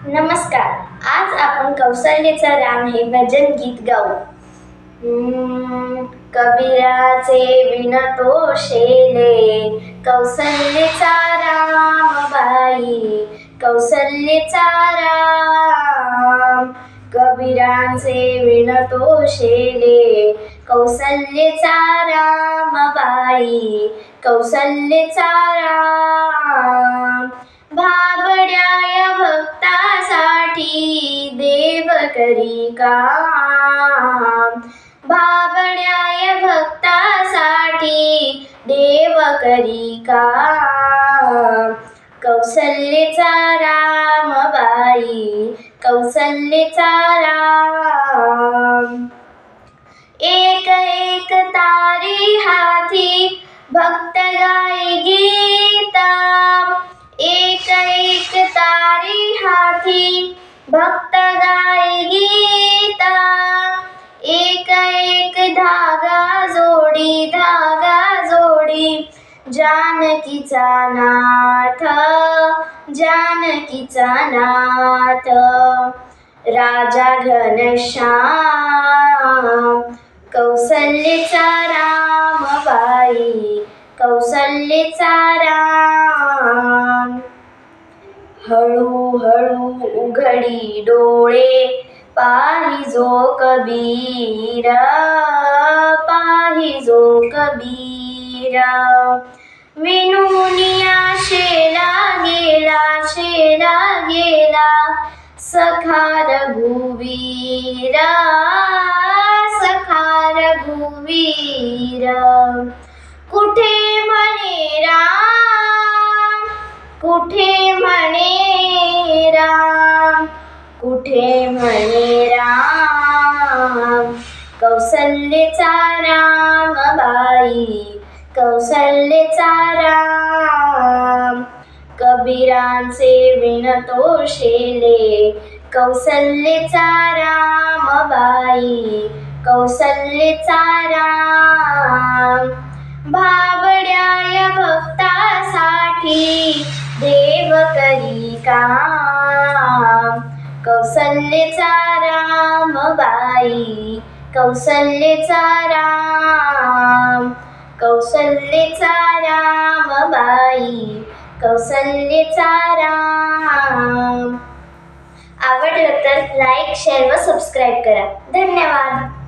नमस्कार. आज आपण कौशल्याचा राम हे भजन गीत गाऊ. कबीराचे विणतो शेले, कौशल्याचा राम बाई, कौशल्याचा राम. कबीराचे विणतो शेले, कौशल्याचा राम बाई, कौशल्याचा राम. भाबड्या या भक्तासाठी देव करी काम, भाबड्या या भक्तासाठी देव करी काम. कौशल्याचा राम बाई, कौशल्याचा राम. एक एक तारी हाती भक्त गाय गीता, एक एक तारी हाती भक्त गाय गीता. एक एक धागा जोडी, धागा जोडी, जानकीचा नाथ, जानकीचा नाथ. राजा घनश्याम, कौशल्याचा राम बाई, कौशल्याचा राम. हळूहळू उघडी डोळे, पाहिजो कबीर, पाहिजो कबीर. विणूनिया शेला गेला, शेला गेला, सखा रघुवीर, सखा रघुवीर. कुठे म्हणे राम, कुठे म्हणे राम, कुठे म्हणे राम. कौशल्याचा राम बाई, कौशल्याचा राम. कबीरांचे विणतो शेले, कौशल्याचा राम बाई, कौशल्याचा राम. भाबड्या या भक्तासाठी देव करी काम. कौशल्याचा राम बाई, कौशल्याचा राम, कौशल्याचा राम बाई, कौशल्याचा राम. आवडलं तर लाईक, शेअर व सबस्क्राईब करा. धन्यवाद.